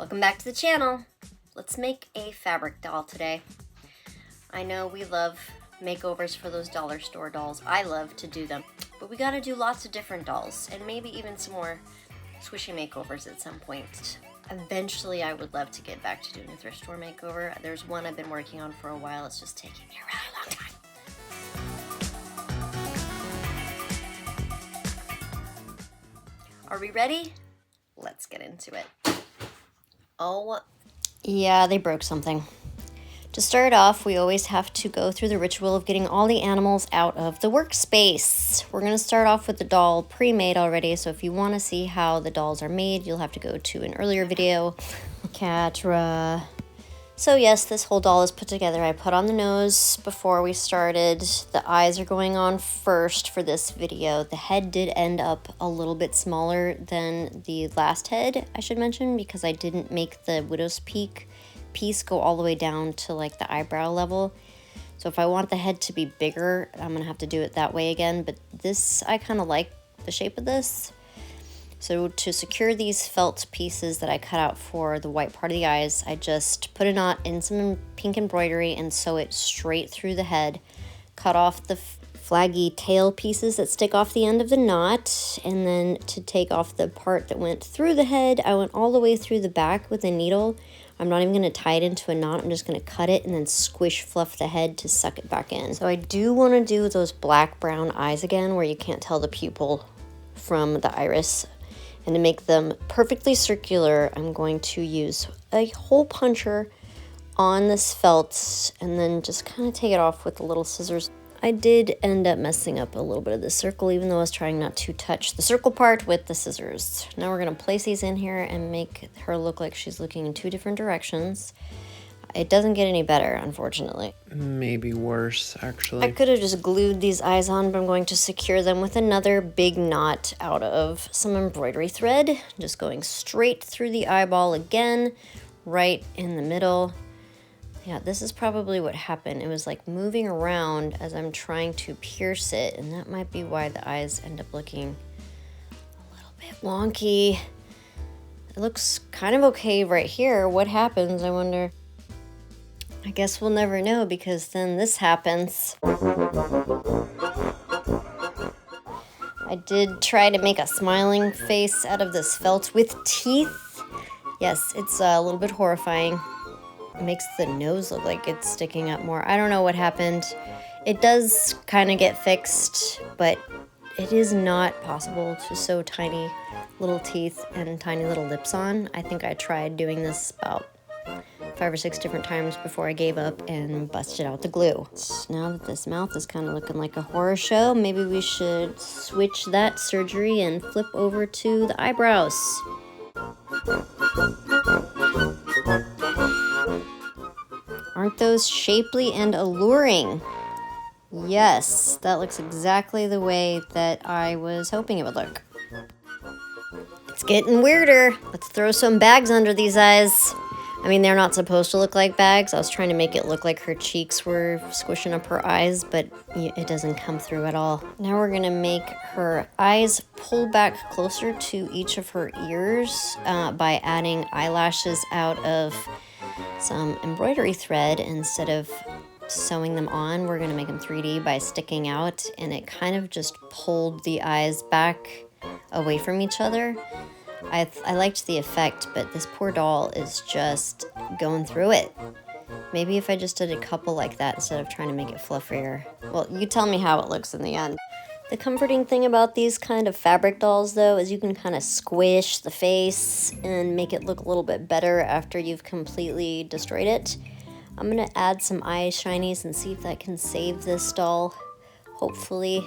Welcome back to the channel. Let's make a fabric doll today. I know we love makeovers for those dollar store dolls. I love to do them, but we gotta do lots of different dolls and maybe even some more squishy makeovers at some point. Eventually, I would love to get back to doing a thrift store makeover. There's one I've been working on for a while. It's just taking me a really long time. Are we ready? Let's get into it. Oh, yeah, they broke something. To start off, we always have to go through the ritual of getting all the animals out of the workspace. We're going to start off with the doll pre-made already, so if you want to see how the dolls are made, you'll have to go to an earlier video. Catra. So yes, this whole doll is put together. I put on the nose before we started. The eyes are going on first for this video. The head did end up a little bit smaller than the last head, I should mention, because I didn't make the widow's peak piece go all the way down to like the eyebrow level. So if I want the head to be bigger, I'm gonna have to do it that way again. But this, I kind of like the shape of this. So to secure these felt pieces that I cut out for the white part of the eyes, I just put a knot in some pink embroidery and sew it straight through the head. Cut off the flaggy tail pieces that stick off the end of the knot. And then to take off the part that went through the head, I went all the way through the back with a needle. I'm not even going to tie it into a knot. I'm just going to cut it and then squish fluff the head to suck it back in. So I do want to do those black-brown eyes again where you can't tell the pupil from the iris. And to make them perfectly circular, I'm going to use a hole puncher on this felt and then just kind of take it off with the little scissors. I did end up messing up a little bit of the circle, even though I was trying not to touch the circle part with the scissors. Now we're going to place these in here and make her look like she's looking in two different directions. It doesn't get any better, unfortunately. Maybe worse, actually. I could have just glued these eyes on, but I'm going to secure them with another big knot out of some embroidery thread. Just going straight through the eyeball again, right in the middle. Yeah, this is probably what happened. It was like moving around as I'm trying to pierce it, and that might be why the eyes end up looking a little bit wonky. It looks kind of okay right here. What happens, I wonder? I guess we'll never know because then this happens. I did try to make a smiling face out of this felt with teeth. Yes, it's a little bit horrifying. It makes the nose look like it's sticking up more. I don't know what happened. It does kind of get fixed, but it is not possible to sew tiny little teeth and tiny little lips on. I think I tried doing this about 5 or 6 different times before I gave up and busted out the glue. Now that this mouth is kind of looking like a horror show, maybe we should switch that surgery and flip over to the eyebrows. Aren't those shapely and alluring? Yes, that looks exactly the way that I was hoping it would look. It's getting weirder. Let's throw some bags under these eyes. I mean, they're not supposed to look like bags. I was trying to make it look like her cheeks were squishing up her eyes, but it doesn't come through at all. Now we're gonna make her eyes pull back closer to each of her ears by adding eyelashes out of some embroidery thread. Instead of sewing them on, we're gonna make them 3D by sticking out, and it kind of just pulled the eyes back away from each other. I liked the effect, but this poor doll is just going through it. Maybe if I just did a couple like that instead of trying to make it fluffier. Well, you tell me how it looks in the end. The comforting thing about these kind of fabric dolls, though, is you can kind of squish the face and make it look a little bit better after you've completely destroyed it. I'm going to add some eye shinies and see if that can save this doll. Hopefully.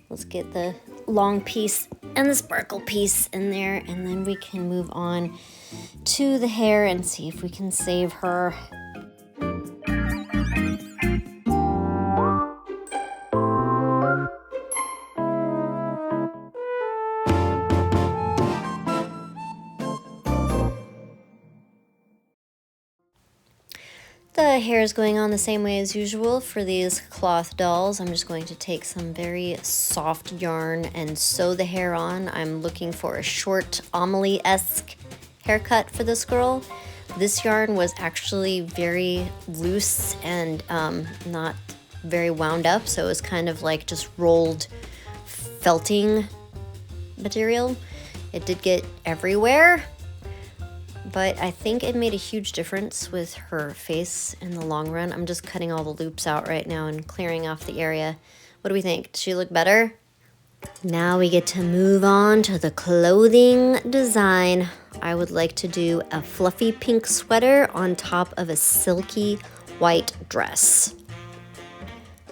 Let's get the long piece and the sparkle piece in there, and then we can move on to the hair and see if we can save her. The hair is going on the same way as usual for these cloth dolls. I'm just going to take some very soft yarn and sew the hair on. I'm looking for a short Amelie-esque haircut for this girl. This yarn was actually very loose and not very wound up, so it was kind of like just rolled felting material. It did get everywhere, but I think it made a huge difference with her face in the long run. I'm just cutting all the loops out right now and clearing off the area. What do we think? Does she look better? Now we get to move on to the clothing design. I would like to do a fluffy pink sweater on top of a silky white dress.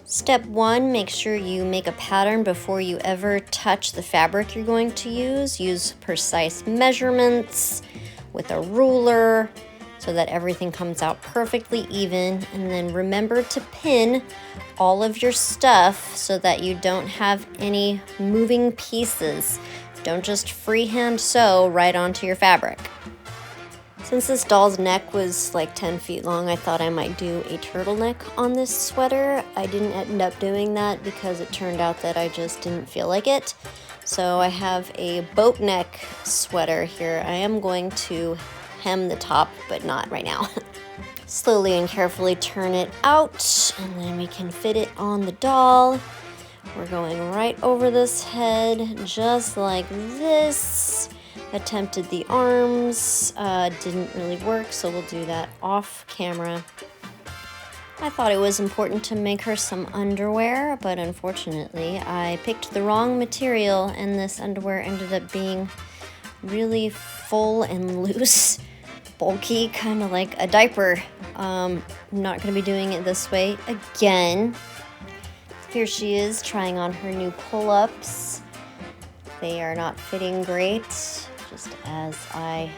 Step 1, make sure you make a pattern before you ever touch the fabric you're going to use. Use precise measurements with a ruler so that everything comes out perfectly even. And then remember to pin all of your stuff so that you don't have any moving pieces. Don't just freehand sew right onto your fabric. Since this doll's neck was like 10 feet long, I thought I might do a turtleneck on this sweater. I didn't end up doing that because it turned out that I just didn't feel like it. So I have a boat neck sweater here. I am going to hem the top, but not right now. Slowly and carefully turn it out, and then we can fit it on the doll. We're going right over this head, just like this. Attempted the arms, didn't really work, so we'll do that off camera. I thought it was important to make her some underwear, but unfortunately I picked the wrong material and this underwear ended up being really full and loose, bulky, kind of like a diaper. Not gonna be doing it this way again. Here she is trying on her new pull-ups. They are not fitting great, just as I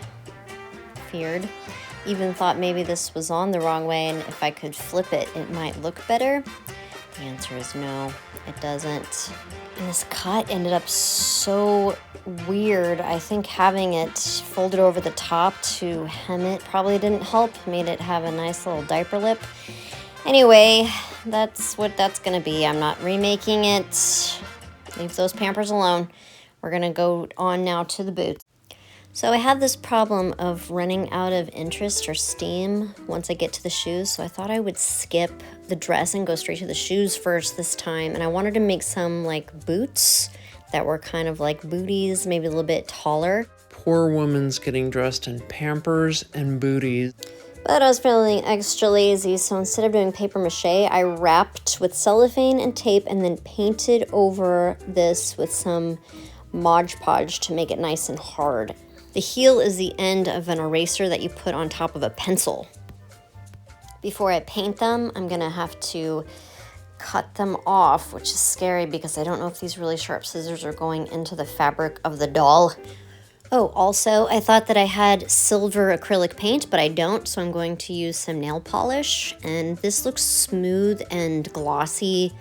feared. Even thought maybe this was on the wrong way and if I could flip it, it might look better. The answer is no, it doesn't. And this cut ended up so weird. I think having it folded over the top to hem it probably didn't help, made it have a nice little diaper lip. Anyway, that's what that's gonna be. I'm not remaking it. Leave those Pampers alone. We're gonna go on now to the boots. So I have this problem of running out of interest or steam once I get to the shoes, so I thought I would skip the dress and go straight to the shoes first this time. And I wanted to make some like boots that were kind of like booties, maybe a little bit taller. Poor woman's getting dressed in Pampers and booties. But I was feeling extra lazy, so instead of doing paper mache, I wrapped with cellophane and tape and then painted over this with some Mod Podge to make it nice and hard. The heel is the end of an eraser that you put on top of a pencil. Before I paint them, I'm gonna have to cut them off, which is scary because I don't know if these really sharp scissors are going into the fabric of the doll. Oh, also, I thought that I had silver acrylic paint, but I don't, so I'm going to use some nail polish. And this looks smooth and glossy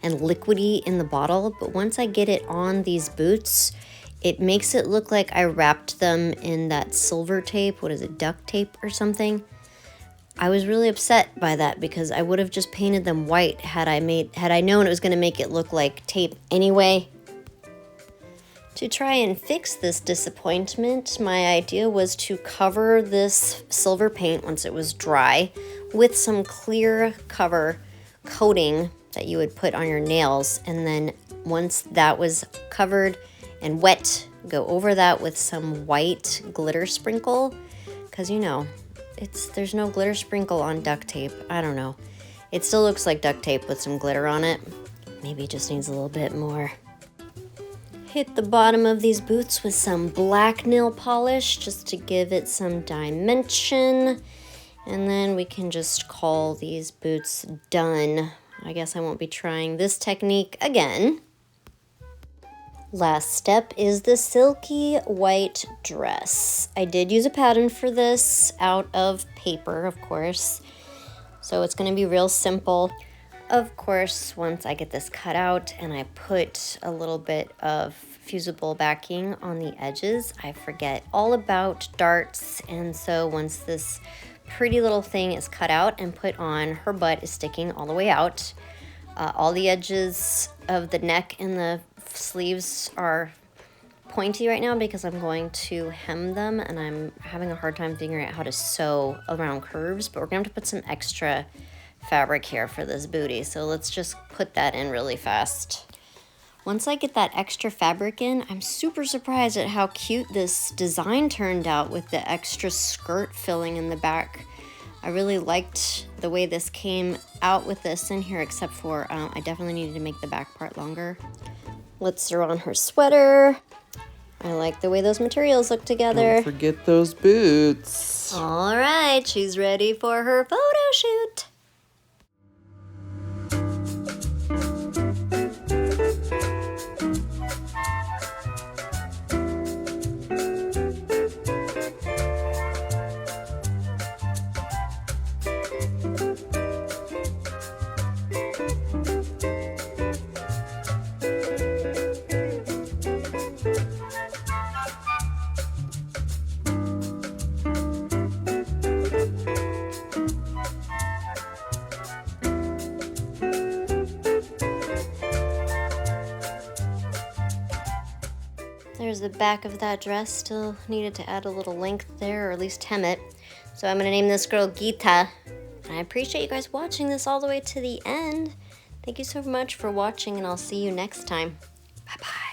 and liquidy in the bottle, but once I get it on these boots, it makes it look like I wrapped them in that silver tape. What is it, duct tape or something? I was really upset by that because I would have just painted them white had I known it was gonna make it look like tape anyway. To try and fix this disappointment, my idea was to cover this silver paint once it was dry with some clear cover coating that you would put on your nails, and then once that was covered and wet, go over that with some white glitter sprinkle, because you know, there's no glitter sprinkle on duct tape. I don't know. It still looks like duct tape with some glitter on it. Maybe it just needs a little bit more. Hit the bottom of these boots with some black nail polish just to give it some dimension. And then we can just call these boots done. I guess I won't be trying this technique again. Last step is the silky white dress. I did use a pattern for this out of paper, of course. So it's gonna be real simple. Of course, once I get this cut out and I put a little bit of fusible backing on the edges, I forget all about darts. And so once this pretty little thing is cut out and put on, her butt is sticking all the way out. All the edges of the neck and the sleeves are pointy right now because I'm going to hem them and I'm having a hard time figuring out how to sew around curves, but we're gonna have to put some extra fabric here for this booty. So let's just put that in really fast. Once I get that extra fabric in, I'm super surprised at how cute this design turned out with the extra skirt filling in the back. I really liked the way this came out with this in here, except for I definitely needed to make the back part longer. Let's throw on her sweater. I like the way those materials look together. Don't forget those boots. All right, she's ready for her photo shoot. There's the back of that dress. Still needed to add a little length there, or at least hem it. So I'm gonna name this girl Geeta. And I appreciate you guys watching this all the way to the end. Thank you so much for watching, and I'll see you next time. Bye-bye.